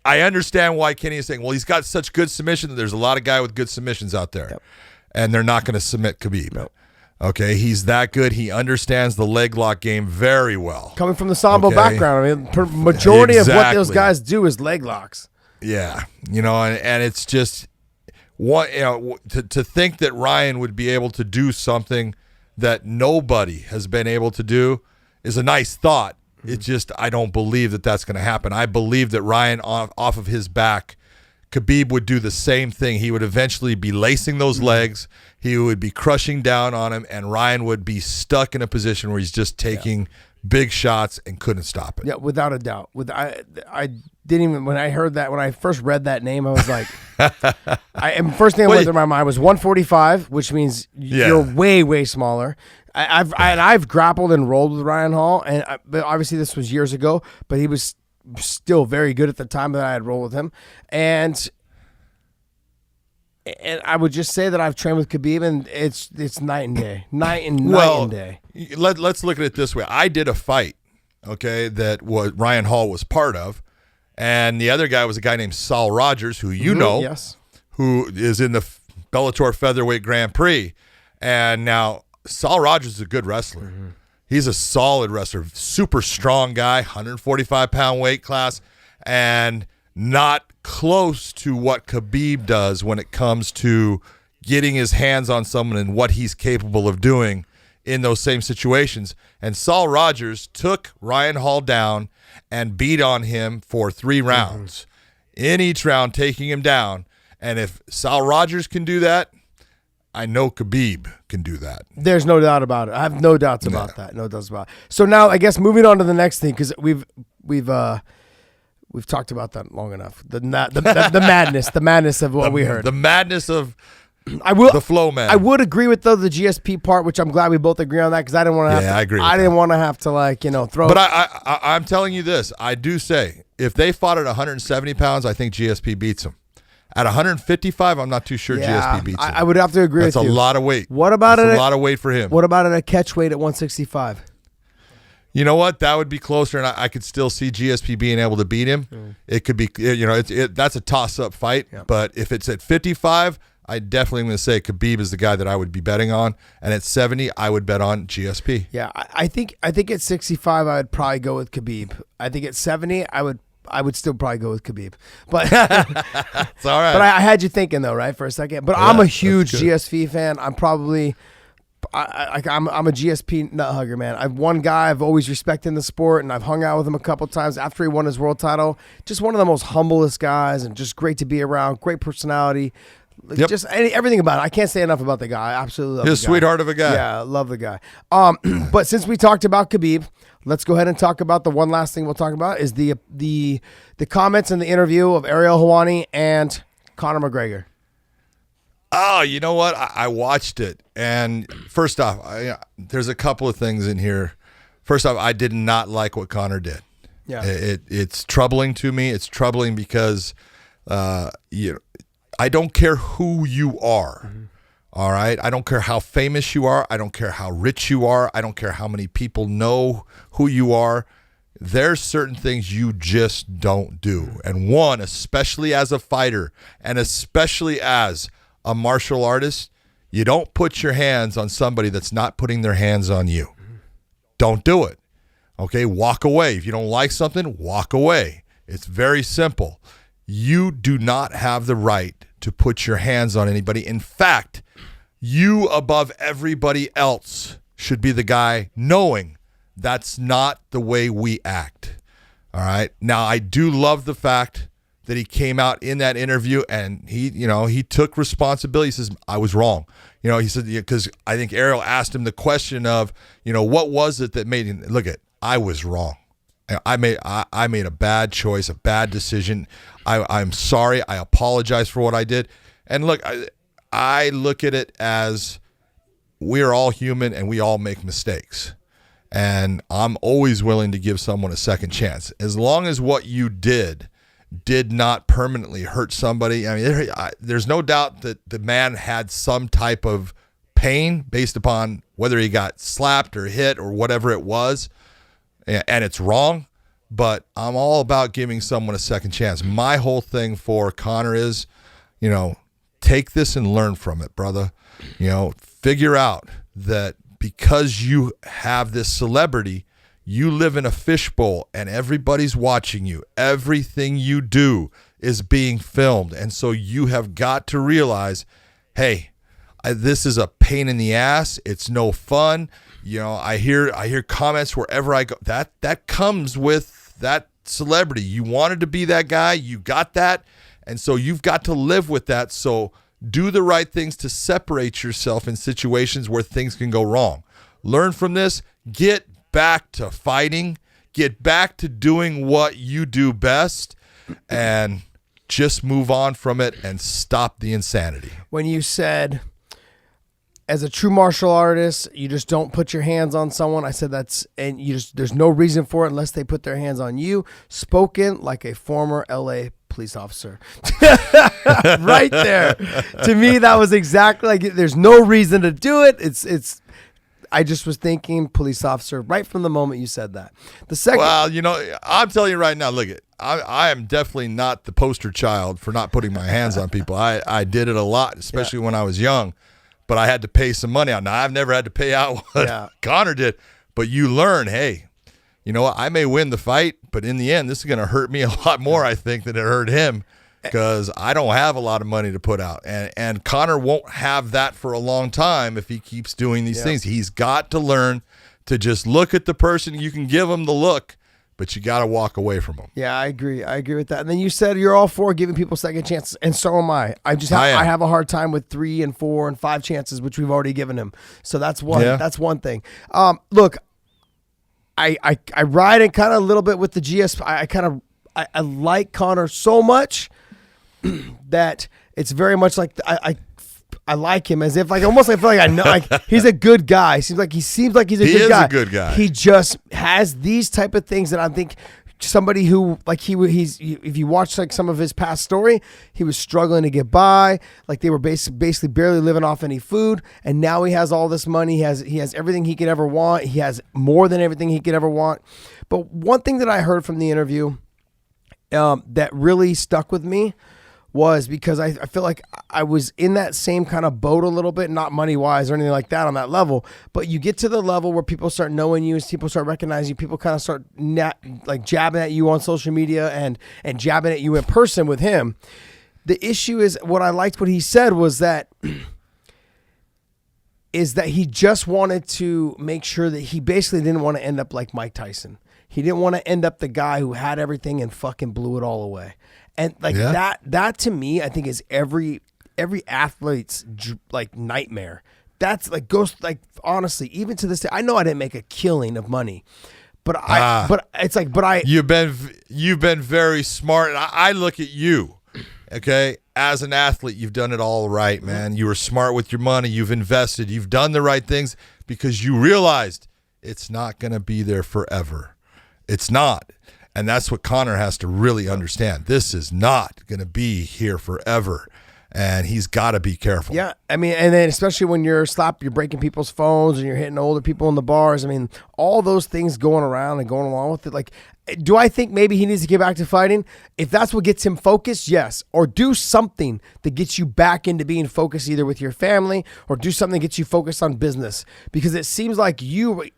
I understand why Kenny is saying, well, he's got such good submission. There's a lot of guys with good submissions out there, and they're not going to submit Khabib. Nope. Okay, he's that good. He understands the leg lock game very well. Coming from the Sambo background, majority of what those guys do is leg locks. Yeah, and it's just. To think that Ryan would be able to do something that nobody has been able to do is a nice thought. Mm-hmm. It's just I don't believe that that's going to happen. I believe that Ryan off of his back, Khabib would do the same thing. He would eventually be lacing those legs. He would be crushing down on him, and Ryan would be stuck in a position where he's just taking big shots and couldn't stop it. Yeah, without a doubt. I didn't even when I first read that name, I was like, first thing that went through my mind was 145, which means you're way smaller. I've grappled and rolled with Ryan Hall, but obviously this was years ago, but he was still very good at the time that I had rolled with him, and I would just say that I've trained with Khabib, and it's night and day, night and day. Let's look at it this way. I did a fight, that Ryan Hall was part of, and the other guy was a guy named Saul Rogers, who who is in the Bellator Featherweight Grand Prix, and now Saul Rogers is a good wrestler. Mm-hmm. He's a solid wrestler, super strong guy, 145-pound weight class, and not close to what Khabib does when it comes to getting his hands on someone and what he's capable of doing in those same situations. And Saul Rogers took Ryan Hall down and beat on him for 3 rounds. Mm-hmm. In each round, taking him down. And if Saul Rogers can do that, I know Khabib can do that. There's no doubt about it. I have no doubts about that. No doubts about it. So now, I guess moving on to the next thing, because we've talked about that long enough. The madness of what we heard. The madness of the flow, man. I would agree with the GSP part, which I'm glad we both agree on that, because I didn't want to have. I agree. I didn't want to have to throw. But I'm telling you this. I do say if they fought at 170 pounds, I think GSP beats them. At 155, I'm not too sure GSP beats him. I would have to agree with you. That's a lot of weight. What about a lot of weight for him. What about at a catch weight at 165? You know what? That would be closer, and I could still see GSP being able to beat him. Mm. It could be, that's a toss-up fight. Yeah. But if it's at 55, I definitely am going to say Khabib is the guy that I would be betting on. And at 70, I would bet on GSP. Yeah, I think at 65, I would probably go with Khabib. I think at 70, I would still probably go with Khabib. But it's all right. But I had you thinking though, right, for a second. But yeah, I'm a huge GSP fan. I'm probably I'm a GSP nut hugger, man. I've one guy I've always respected in the sport, and I've hung out with him a couple times after he won his world title. Just one of the most humblest guys, and just great to be around. Great personality. Yep. Just everything about it. I can't say enough about the guy. I absolutely love He's the guy. A sweetheart of a guy. Yeah, I love the guy. But since we talked about Khabib, let's go ahead and talk about the one last thing we'll talk about is the comments in the interview of Ariel Helwani and Conor McGregor. Oh, you know what? I watched it, and first off, there's a couple of things in here. First off, I did not like what Conor did. Yeah, it's troubling to me. It's troubling because, I don't care who you are. Mm-hmm. All right, I don't care how famous you are. I don't care how rich you are. I don't care how many people know who you are. There's certain things you just don't do, and one, especially as a fighter, and especially as a martial artist, you don't put your hands on somebody that's not putting their hands on you. Don't do it. Okay, walk away. If you don't like something, walk away. It's very simple. you do not have the right to put your hands on anybody. In fact, you above everybody else should be the guy knowing that's not the way we act. All right. Now, I do love the fact that he came out in that interview and he took responsibility. He says, I was wrong. He said, because I think Ariel asked him the question of, what was it that made him look at, I was wrong. I made a bad choice, a bad decision. I'm sorry. I apologize for what I did. And look, I look at it as we're all human and we all make mistakes. And I'm always willing to give someone a second chance. As long as what you did not permanently hurt somebody. I mean, there's no doubt that the man had some type of pain based upon whether he got slapped or hit or whatever it was. And it's wrong, but I'm all about giving someone a second chance. My whole thing for Conor is, take this and learn from it, brother. Figure out that because you have this celebrity, you live in a fishbowl and everybody's watching you. Everything you do is being filmed. And so you have got to realize, hey, this is a pain in the ass. It's no fun. I hear comments wherever I go. That comes with that celebrity. You wanted to be that guy. You got that. And so you've got to live with that. So do the right things to separate yourself in situations where things can go wrong. Learn from this. Get back to fighting. Get back to doing what you do best. And just move on from it and stop the insanity. When you said, as a true martial artist, you just don't put your hands on someone. I said there's no reason for it unless they put their hands on you. Spoken like a former LA police officer. Right there. To me, that was exactly like, there's no reason to do it. I just was thinking police officer right from the moment you said that. The second, well, I'm telling you right now, look, I am definitely not the poster child for not putting my hands on people. I did it a lot, especially when I was young, but I had to pay some money out. Now, I've never had to pay out what Conor did, but you learn, hey, you know what? I may win the fight, but in the end, this is going to hurt me a lot more, I think, than it hurt him, because I don't have a lot of money to put out. And Conor won't have that for a long time if he keeps doing these things. He's got to learn to just look at the person. You can give him the look, but you got to walk away from him. Yeah, I agree. I agree with that. And then you said you're all for giving people second chances, and so am I. I have a hard time with 3 and 4 and 5 chances, which we've already given him. So that's one. Yeah. That's one thing. Look, I ride it kind of a little bit with the GS. I like Conor so much that it's very much like I like him as if almost I feel like I know he's a good guy. Seems like he's a good guy. He is a good guy. He just has these type of things that I think somebody who he's if you watch some of his past story, he was struggling to get by. They were basically barely living off any food, and now he has all this money. He has everything he could ever want. He has more than everything he could ever want. But one thing that I heard from the interview that really stuck with me was because I feel like I was in that same kind of boat a little bit, not money-wise or anything like that on that level, but you get to the level where people start knowing you, people start recognizing you, people kind of start jabbing at you on social media and jabbing at you in person with him. The issue is, what I liked what he said was that he just wanted to make sure that he basically didn't want to end up like Mike Tyson. He didn't want to end up the guy who had everything and fucking blew it all away. And that to me, I think is every athlete's nightmare. That's goes honestly, even to this day, I know I didn't make a killing of money, but you've been very smart. And I look at you, okay, as an athlete, you've done it all right, man. You were smart with your money. You've invested. You've done the right things because you realized it's not going to be there forever. It's not. And that's what Conor has to really understand. This is not going to be here forever. And he's got to be careful. Yeah, I mean, and then especially when you're breaking people's phones and you're hitting older people in the bars. I mean, all those things going around and going along with it. Do I think maybe he needs to get back to fighting? If that's what gets him focused, yes. Or do something that gets you back into being focused, either with your family or do something that gets you focused on business. Because it seems like you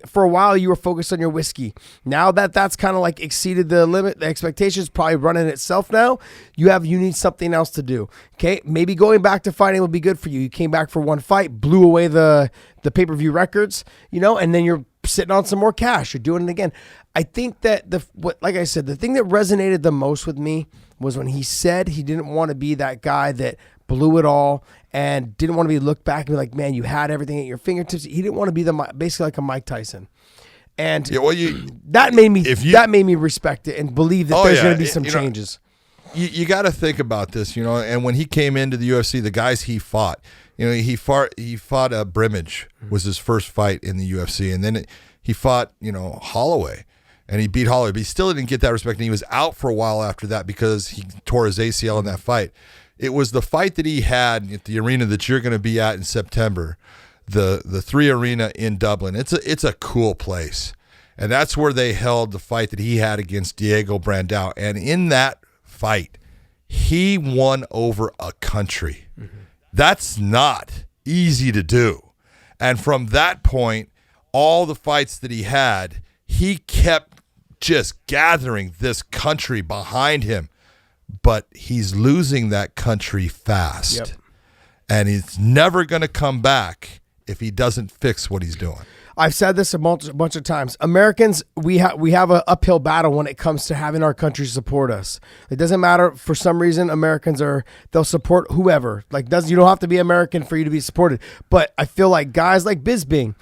for a while you were focused on your whiskey. Now that's kind of like exceeded the limit, the expectations, probably running itself now. You need something else to do. Okay, maybe going back to fighting would be good for you. You came back for one fight, blew away the pay-per-view records, and then you're sitting on some more cash. You're doing it again. I think that like I said, the thing that resonated the most with me was when he said he didn't want to be that guy that blew it all and didn't want to be looked back and be like, man, you had everything at your fingertips. He didn't want to be basically like a Mike Tyson. And that made me respect it and believe that there's going to be some changes. You got to think about this, and when he came into the UFC, the guys he fought, he fought Brimage was his first fight in the UFC, and then he fought, Holloway, and he beat Holloway, but he still didn't get that respect, and he was out for a while after that because he tore his ACL in that fight. It was the fight that he had at the arena that you're going to be at in September, the 3 Arena in Dublin. It's a cool place, and that's where they held the fight that he had against Diego Brandao, and in that fight, he won over a country. Mm-hmm. That's not easy to do. And from that point, all the fights that he had, he kept just gathering this country behind him. But he's losing that country fast. Yep. And he's never going to come back if he doesn't fix what he's doing. I've said this a bunch of times. Americans, we have an uphill battle when it comes to having our country support us. It doesn't matter. For some reason, Americans they'll support whoever. You don't have to be American for you to be supported. But I feel like guys like Bisping,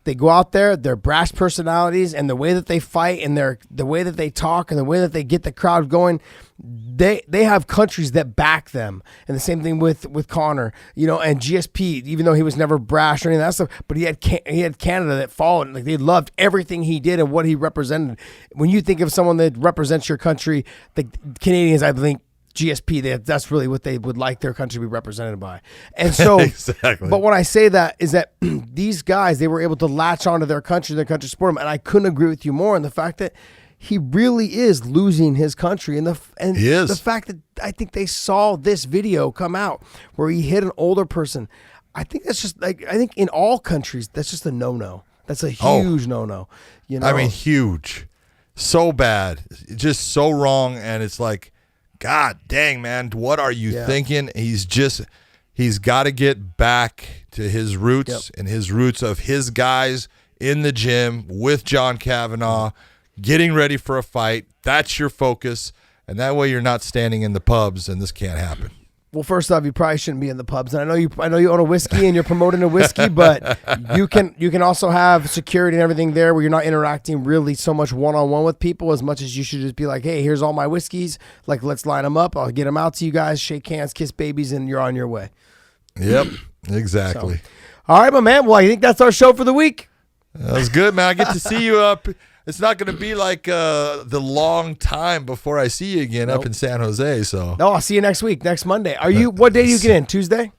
they go out there, their brash personalities and the way that they fight and the way that they talk and the way that they get the crowd going, they have countries that back them. And the same thing with Conor, and GSP, even though he was never brash or any of that stuff, but he had Canada that followed. Like, they loved everything he did and what he represented. When you think of someone that represents your country, the Canadians, I think, GSP, that's really what they would like their country to be represented by. And so, exactly. But when I say that is that these guys, they were able to latch onto their country support them. And I couldn't agree with you more on the fact that he really is losing his country. And the fact that I think they saw this video come out where he hit an older person. I think that's just I think in all countries, that's just a no-no. That's a huge no-no. I mean, huge. So bad. Just so wrong. And it's like, God dang, man, what are you thinking? He's got to get back to his roots and his roots of his guys in the gym with John Kavanaugh, getting ready for a fight. That's your focus. And that way you're not standing in the pubs and this can't happen. Well, first off, you probably shouldn't be in the pubs. And I know you own a whiskey and you're promoting a whiskey, but you can also have security and everything there where you're not interacting really so much one-on-one with people as much as you should just be like, hey, here's all my whiskeys. Like, let's line them up. I'll get them out to you guys, shake hands, kiss babies, and you're on your way. Yep, exactly. So, all right, my man. Well, I think that's our show for the week. That was good, man. I get to see you up. It's not going to be like the long time before I see you again up in San Jose. So no, I'll see you next week, next Monday. What day do you get in? Tuesday?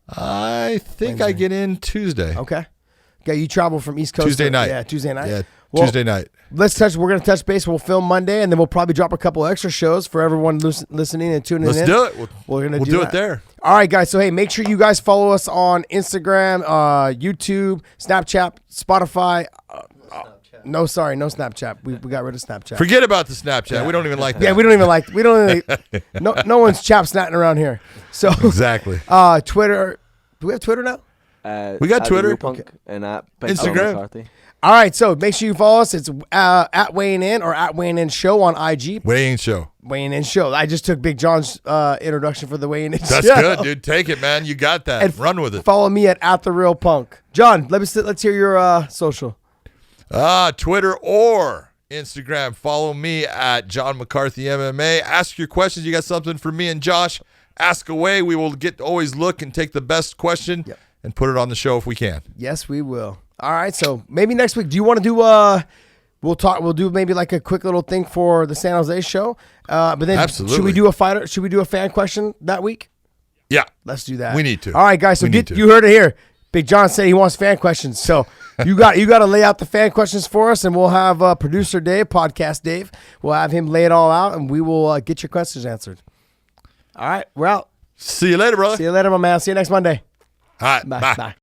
I think Wednesday. I get in Tuesday. Okay. You travel from East Coast. Tuesday night. Yeah, Tuesday night. Yeah, Tuesday night. We're going to touch base. We'll film Monday, and then we'll probably drop a couple extra shows for everyone listening and tuning in. Let's do it. We'll do it there. All right, guys. So, hey, make sure you guys follow us on Instagram, YouTube, Snapchat, Spotify. No Snapchat. We got rid of Snapchat. Forget about the Snapchat. Yeah. We don't even like that. Yeah, we don't even no one's chap snatting around here. So exactly. Twitter. Do we have Twitter now? We got Twitter. And Instagram. McCarthy. All right, so make sure you follow us. It's at Weighing In or at Weighing In Show on IG. Weighing In Show. Weighing In Show. I just took Big John's introduction for the Weighing In Show. That's good, dude. Take it, man. You got that. And run with it. Follow me at The Real Punk. John, let's hear your social. Twitter or Instagram. Follow me at John McCarthy MMA. Ask your questions. You got something for me and Josh? Ask away. We will always look and take the best question and put it on the show if we can. Yes, we will. All right, so maybe next week. Do you want to do? We'll do maybe like a quick little thing for the San Jose show. But then, absolutely. Should we do a fan question that week? Yeah, let's do that. We need to. All right, guys. So you heard it here. Big John said he wants fan questions. So you got to lay out the fan questions for us, and we'll have producer Dave, podcast Dave. We'll have him lay it all out, and we will get your questions answered. All right, we're out. See you later, brother. See you later, my man. See you next Monday. All right, bye.